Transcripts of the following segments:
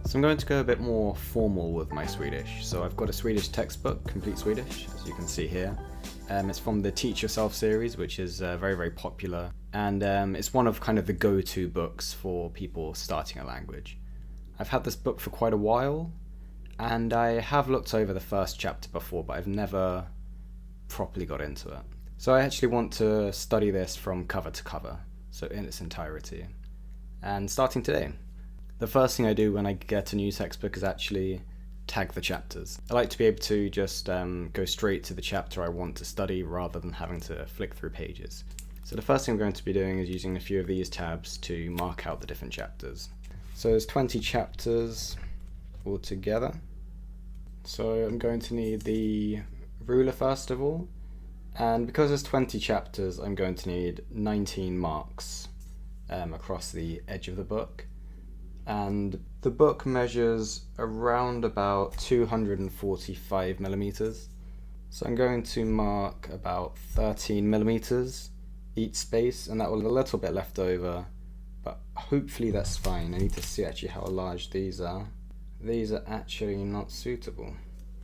So I'm going to go a bit more formal with my Swedish. So I've got a Swedish textbook, Complete Swedish, as you can see here. It's from the Teach Yourself series, which is very, very popular. And it's one of kind of the go-to books for people starting a language. I've had this book for quite a while, and I have looked over the first chapter before, but I've never properly got into it. So I actually want to study this from cover to cover, so in its entirety. And starting today. The first thing I do when I get a new textbook is actually tag the chapters. I like to be able to just go straight to the chapter I want to study rather than having to flick through pages. So the first thing I'm going to be doing is using a few of these tabs to mark out the different chapters. So there's 20 chapters altogether. So I'm going to need the ruler first of all. And because there's 20 chapters, I'm going to need 19 marks across the edge of the book. And the book measures around about 245 millimeters. So I'm going to mark about 13 millimeters each space, and that will leave a little bit left over, but hopefully that's fine. I need to see actually how large these are. These are actually not suitable.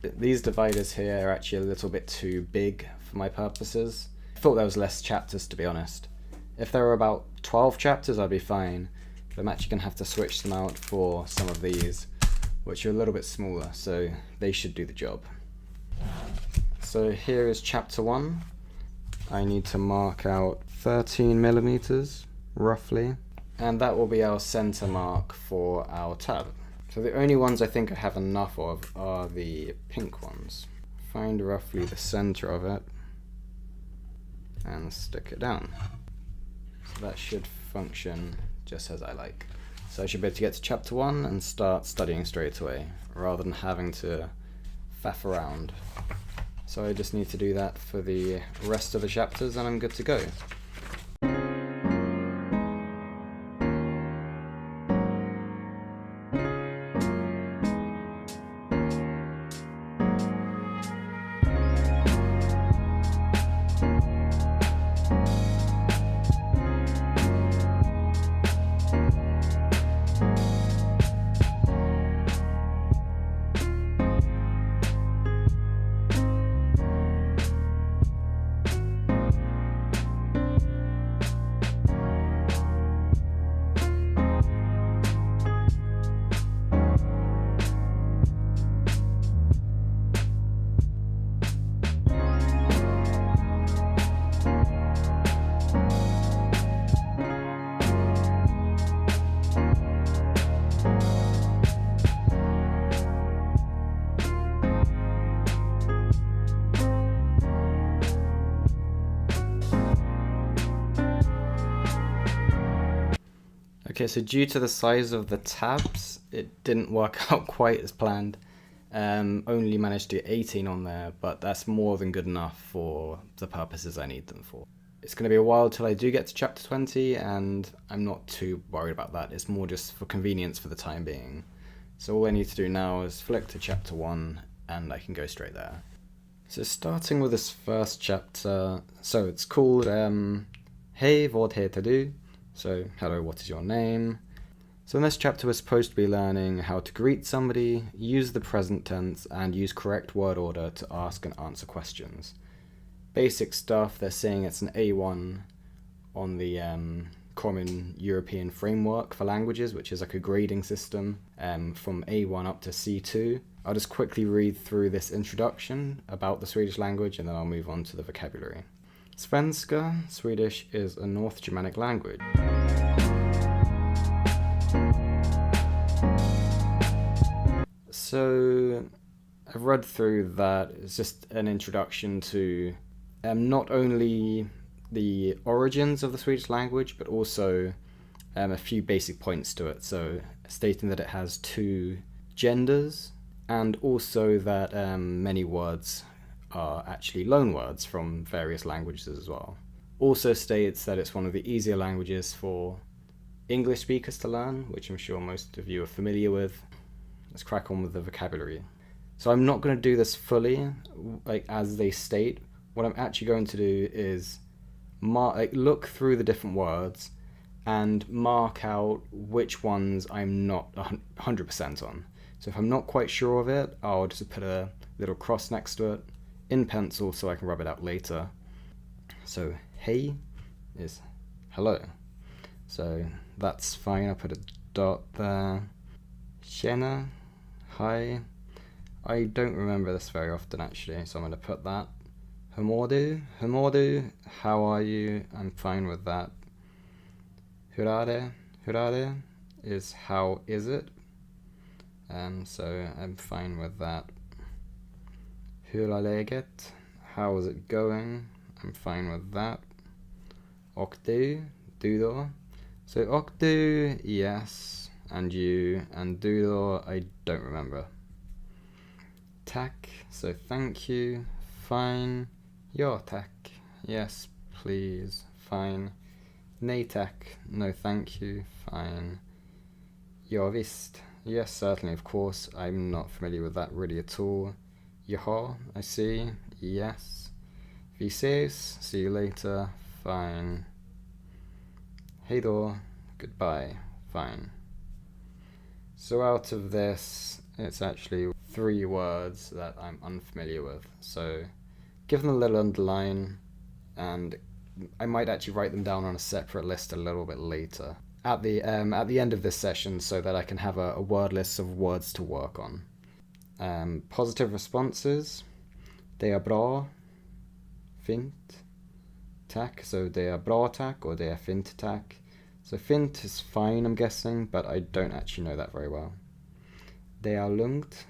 These dividers here are actually a little bit too big for my purposes. I thought there was less chapters, to be honest. If there were about 12 chapters, I'd be fine. But I'm actually going to have to switch them out for some of these, which are a little bit smaller, so they should do the job. So here is chapter 1. I need to mark out 13 millimeters, roughly, and that will be our center mark for our tab. So the only ones I think I have enough of are the pink ones. Find roughly the center of it and stick it down. So that should function just as I like. So I should be able to get to chapter 1 and start studying straight away, rather than having to faff around. So I just need to do that for the rest of the chapters and I'm good to go. Okay, so due to the size of the tabs, it didn't work out quite as planned. Only managed to get 18 on there, but that's more than good enough for the purposes I need them for. It's going to be a while till I do get to chapter 20, and I'm not too worried about that. It's more just for convenience for the time being. So all I need to do now is flick to chapter 1, and I can go straight there. So starting with this first chapter, so it's called Hej, vad heter du? So, hello, what is your name? So in this chapter we're supposed to be learning how to greet somebody, use the present tense, and use correct word order to ask and answer questions. Basic stuff. They're saying it's an A1 on the Common European Framework for Languages, which is like a grading system from A1 up to C2. I'll just quickly read through this introduction about the Swedish language and then I'll move on to the vocabulary. Svenska, Swedish, is a North Germanic language. So I've read through that. It's just an introduction to not only the origins of the Swedish language, but also a few basic points to it. So stating that it has 2 genders, and also that many words are actually loan words from various languages as well. Also states that it's one of the easier languages for English speakers to learn, which I'm sure most of you are familiar with. Let's crack on with the vocabulary. So I'm not going to do this fully, like as they state. What I'm actually going to do is look through the different words and mark out which ones I'm not 100% on. So if I'm not quite sure of it, I'll just put a little cross next to it in pencil so I can rub it out later. So hej is hello. So that's fine. I'll put a dot there. Tjena, hi. I don't remember this very often actually, so I'm going to put that. Hur mår du? How are you? I'm fine with that. Hur är det is how is it? So I'm fine with that. Hur är läget? How is it going? I'm fine with that. Och du då? So och du, yes, and you, and du då, I don't remember. Tack, so thank you, fine. Ja tack, yes please, fine. Nej tack, no thank you, fine. Ja visst, yes certainly, of course, I'm not familiar with that really at all. Jaha, I see, yes. Vi ses, see you later, fine. Hej då, goodbye, fine. So out of this, it's actually 3 words that I'm unfamiliar with. So give them a little underline, and I might actually write them down on a separate list a little bit later at the end of this session, so that I can have a word list of words to work on. Positive responses. Det är bra. Fint. Tack. So det är bra tack, or det är fint tack. So fint is fine, I'm guessing, but I don't actually know that very well. Det är lugnt.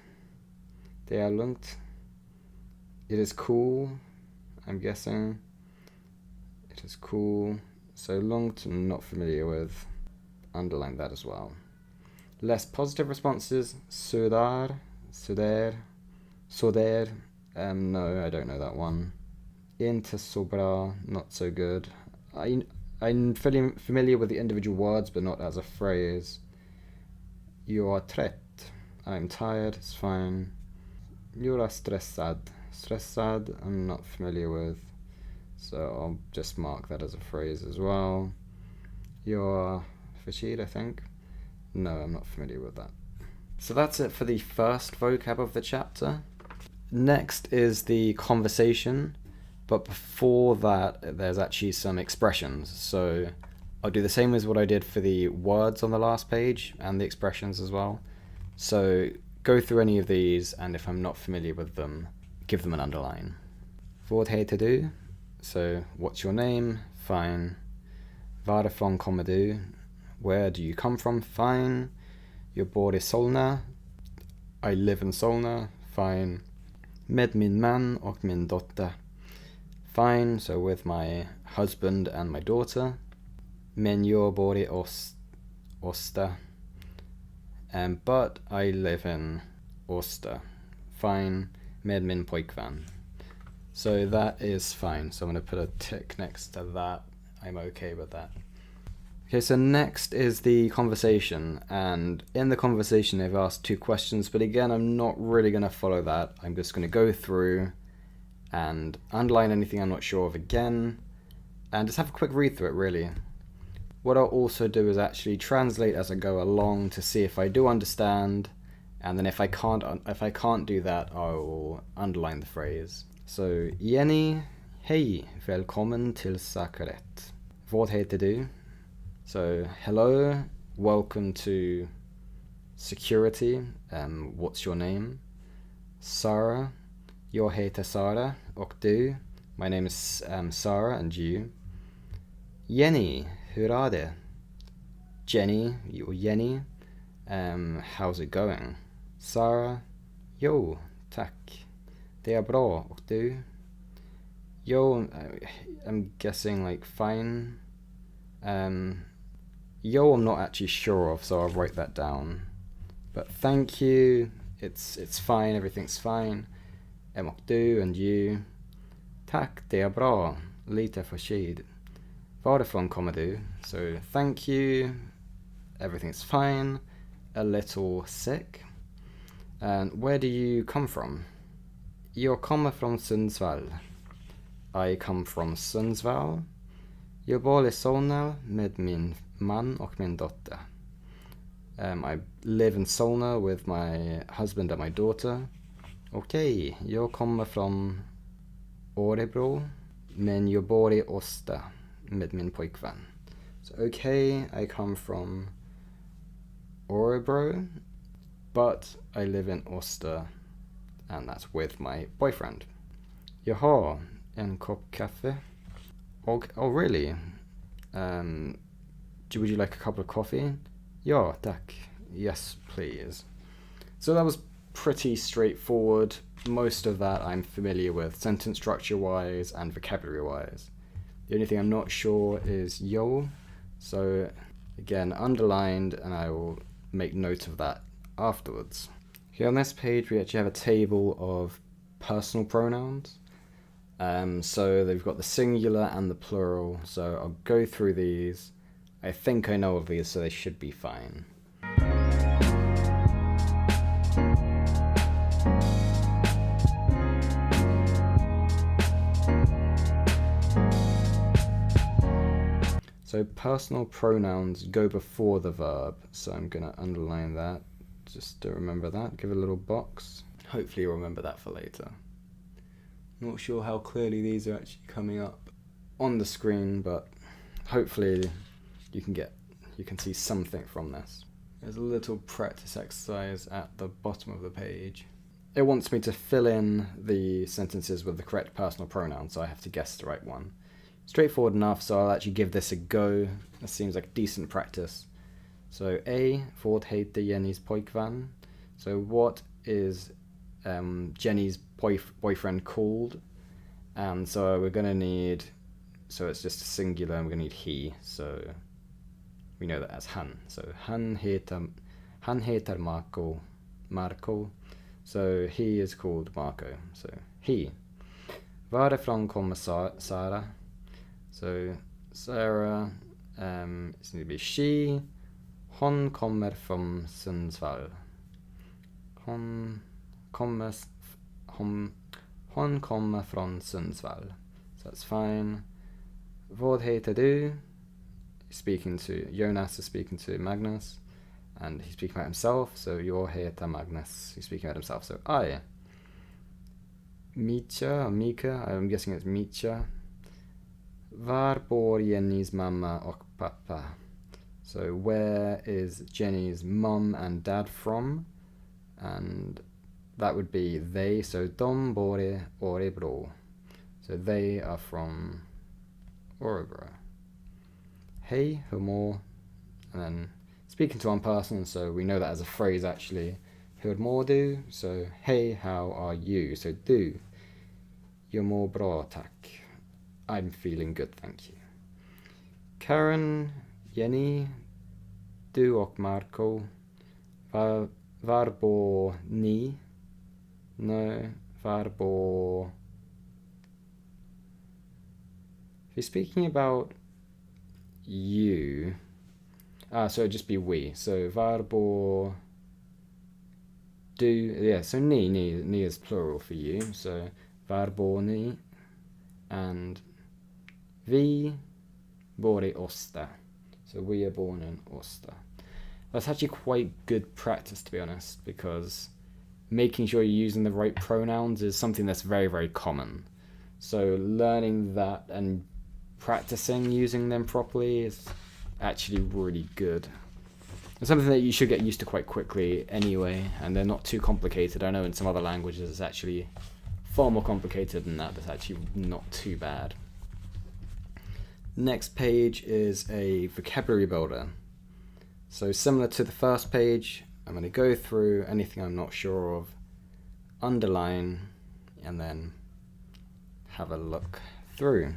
Det är lugnt. It is cool, I'm guessing. It is cool. So lugnt, I'm not familiar with. Underline that as well. Less positive responses. Sådär. No, I don't know that one. Inte så bra, not so good. I'm familiar with the individual words, but not as a phrase. You are trött. I'm tired, it's fine. You are stressad. Stressad, I'm not familiar with. So I'll just mark that as a phrase as well. You're förkyld, I think. No, I'm not familiar with that. So that's it for the first vocab of the chapter. Next is the conversation. But before that, there's actually some expressions. So I'll do the same as what I did for the words on the last page and the expressions as well. So go through any of these, and if I'm not familiar with them, give them an underline. Vad heter du? So what's your name? Fine. Varifrån kommer du? Where do you come from? Fine. Jag bor i Solna. I live in Solna. Fine. Med min man och min dotter. Fine, so with my husband and my daughter. Men jag bor i Åsta. But I live in Åsta. Fine, med min pojkvän. So that is fine. So I'm going to put a tick next to that. I'm okay with that. Okay, so next is the conversation. And in the conversation, they've asked 2 questions. But again, I'm not really going to follow that. I'm just going to go through and underline anything I'm not sure of again, and just have a quick read through it, really. What I'll also do is actually translate as I go along to see if I do understand, and then if I can't do that, I will underline the phrase. So, Jenny, hej, välkommen till säkerhet. Vad heter du? So, hello, welcome to security. What's your name? Sarah. Jag heter Sara, och du? My name is Sarah, and you? Jenny, hur är det? Jenny, or Jenny, how's it going? Sarah, jo, tack. Det är bra, och du? Jo, I'm guessing like fine. Yo, I'm not actually sure of, so I'll write that down. But thank you, it's fine, everything's fine. Och du, and you. Tack, det är bra. Lite förkyld. Varifrån kommer du? So, thank you. Everything's fine. A little sick. And where do you come from? Jag kommer från Sundsvall. I come from Sundsvall. Jag bor i Solna med min man och min dotter. I live in Solna with my husband and my daughter. Okej, jag kommer från Örebro, men jag bor i Åsta med min pojkvän. So, okay, I come from Örebro, but I live in Åsta, and that's with my boyfriend. Jaha, en kopp kaffe. Oh really? Would you like a cup of coffee? Ja, tack. Yes, please. So that was pretty straightforward. Most of that I'm familiar with, sentence structure-wise and vocabulary-wise. The only thing I'm not sure is yo. So again, underlined, and I will make note of that afterwards. Okay, on this page we actually have a table of personal pronouns. So they've got the singular and the plural, so I'll go through these. I think I know of these, so they should be fine. So personal pronouns go before the verb, so I'm going to underline that, just to remember that, give it a little box. Hopefully you'll remember that for later. Not sure how clearly these are actually coming up on the screen, but hopefully you can see something from this. There's a little practice exercise at the bottom of the page. It wants me to fill in the sentences with the correct personal pronoun, so I have to guess the right one. Straightforward enough, so I'll actually give this a go. This seems like decent practice. So A, vad heter Jenny's pojkvän? So what is Jenny's boyfriend called? And so we're going to need, so it's just a singular, and we're going to need he, so we know that as han. So han heter Marco. So he is called Marco. So he. Varifrån kommer Sarah? So Sarah, it's going to be she. Hon kommer från Sundsvall. Hon kommer från Sundsvall. So that's fine. Vad heter du? Speaking to Jonas is speaking to Magnus, and he's speaking about himself. So jag heter Magnus. He's speaking about himself. So I. Mika. I'm guessing it's Mitja. Var bor Jenny's mamma och pappa? So where is Jenny's mum and dad from? And that would be they. So de bor i Örebro. So they are from Örebro. Hey, hur mår? And then speaking to one person, so we know that as a phrase actually. Hur mår du? So hey, how are you? So du. Jag mår bra, tack. I'm feeling good, thank you. Karen, Jenny, du och Marco. Var bor ni? No, var bor... If you're speaking about you, so it'd just be we. So var bor du, yeah, so ni is plural for you. So var bor ni? And vi bor i Åsta. So we are born in Åsta. That's actually quite good practice, to be honest, because making sure you're using the right pronouns is something that's very, very common. So learning that and practicing using them properly is actually really good. It's something that you should get used to quite quickly anyway, and they're not too complicated. I know in some other languages it's actually far more complicated than that, but it's actually not too bad. Next page is a vocabulary builder. So similar to the first page, I'm going to go through anything I'm not sure of, underline, and then have a look through.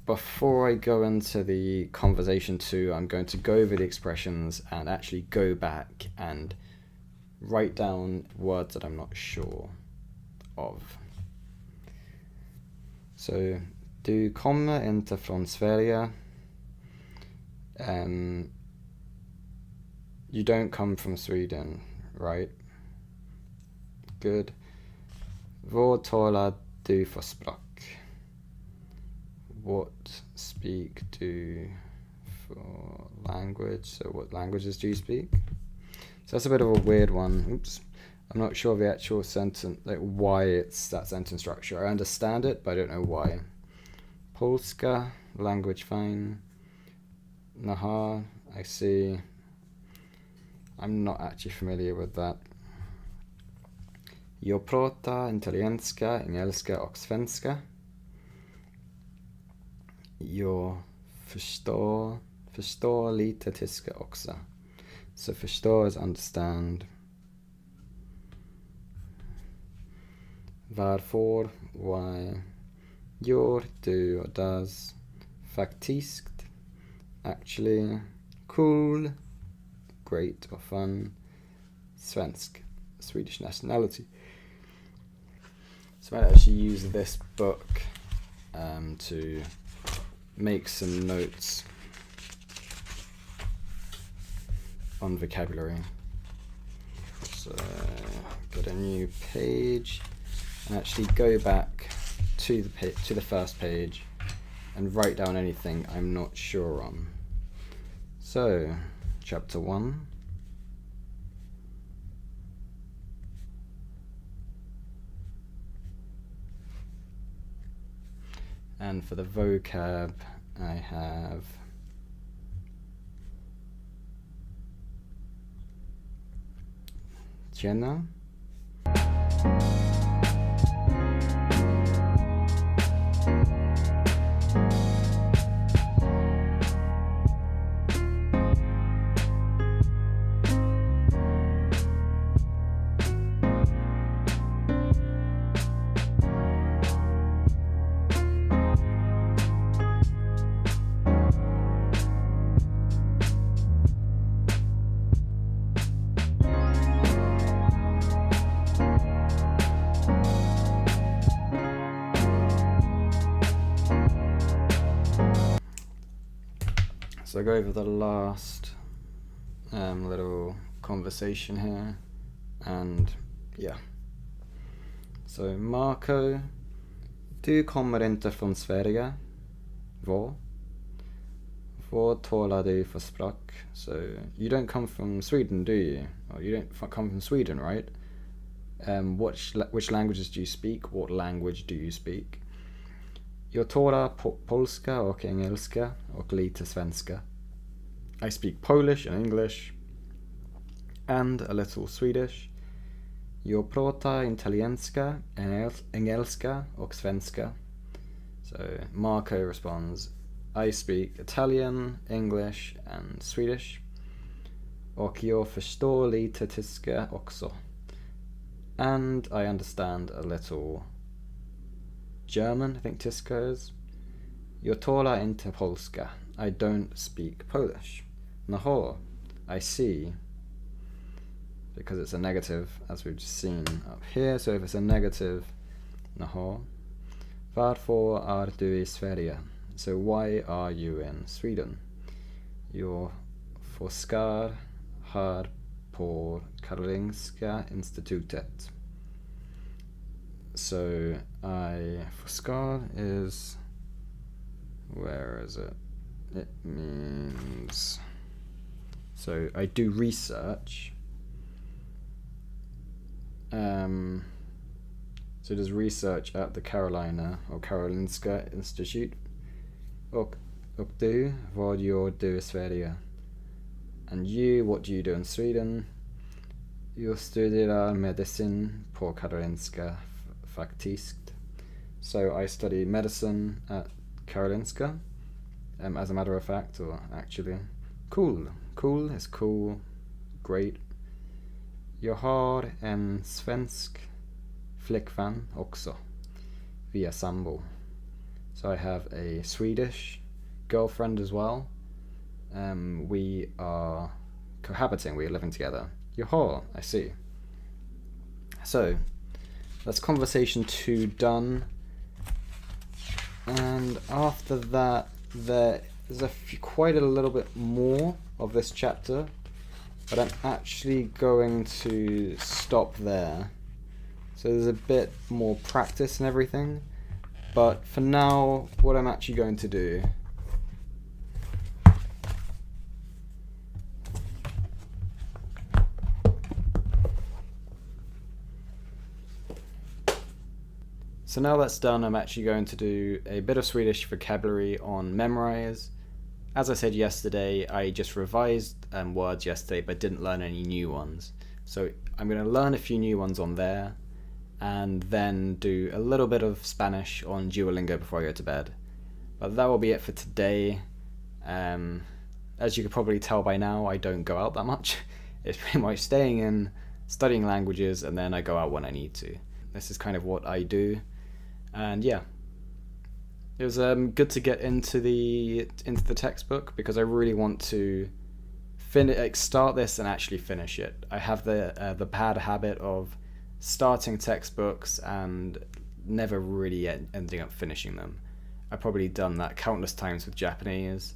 Before I go into the conversation too, I'm going to go over the expressions and actually go back and write down words that I'm not sure of. So, du kommer inte från Sverige. You don't come from Sweden, right? Good. Vad talar du för språk? What speak do for language? So what languages do you speak? So that's a bit of a weird one. Oops. I'm not sure of the actual sentence, like why it's that sentence structure. I understand it, but I don't know why. Polska, language fine. Naha, I see. I'm not actually familiar with that. Jag pratar italienska, engelska och svenska. Jag förstår lite tyska också. So förstå is understand. Varför, why. Gör, do or does. Faktiskt, actually. Cool, great or fun. Svensk, Swedish nationality. So I actually use this book to make some notes on vocabulary. So get a new page and actually go back to the first page and write down anything I'm not sure on. So, chapter 1. And for the vocab, I have känna, so I go over the last little conversation here, and yeah. So Marco, du kommer inte från Sverige. Vad talar du för språk? So you don't come from Sweden, do you? Or you don't come from Sweden, right? Which languages do you speak? What language do you speak? Jag talar polska och engelska och lite svenska. I speak Polish and English and a little Swedish. Jag pratar italienska, engelska och svenska. So Marco responds, I speak Italian, English and Swedish. Och jag förstår lite tyska också. And I understand a little German, I think tyska is. Jag talar inte polska. I don't speak Polish. Naha, I see. Because it's a negative, as we've just seen up here. So if it's a negative, naha. Varför är du I Sverige? So why are you in Sweden? Jag forskar här på Karolinska institutet. So I forskar is, where is it? It means, so I do research. So does research at the Carolina or Karolinska Institute. Och du, vad gör du I Sverige? And you, what do you do in Sweden? Jag studerar medicin på Karolinska faktiskt. So I study medicine at Karolinska, as a matter of fact, or actually. Cool. Cool is cool. Great. Jag har en svensk flickvän också, via sambo. So I have a Swedish girlfriend as well. We are cohabiting, we are living together. Jaha, I see. So that's conversation 2 done, and after that there's quite a little bit more of this chapter, but I'm actually going to stop there. So there's a bit more practice and everything, but for now what I'm actually going to do So now that's done, I'm actually going to do a bit of Swedish vocabulary on Memrise. As I said yesterday, I just revised words yesterday but didn't learn any new ones. So I'm going to learn a few new ones on there and then do a little bit of Spanish on Duolingo before I go to bed. But that will be it for today. As you could probably tell by now, I don't go out that much. It's pretty much staying in, studying languages, and then I go out when I need to. This is kind of what I do. And yeah, it was good to get into the textbook because I really want to start this and actually finish it. I have the bad habit of starting textbooks and never really ending up finishing them. I've probably done that countless times with Japanese,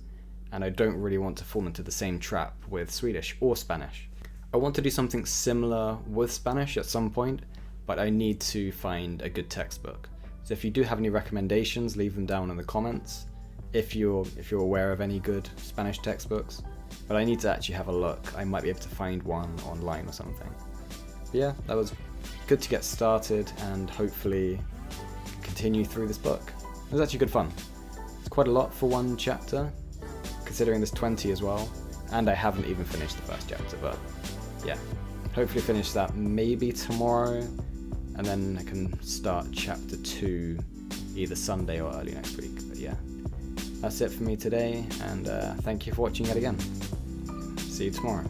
and I don't really want to fall into the same trap with Swedish or Spanish. I want to do something similar with Spanish at some point, but I need to find a good textbook. So if you do have any recommendations, leave them down in the comments if you're aware of any good Spanish textbooks. But I need to actually have a look. I might be able to find one online or something. But yeah, that was good to get started and hopefully continue through this book. It was actually good fun. It's quite a lot for one chapter, considering there's 20 as well. And I haven't even finished the first chapter, but yeah. Hopefully finish that maybe tomorrow. And then I can start chapter 2 either Sunday or early next week. But yeah, that's it for me today, and thank you for watching yet again. See you tomorrow.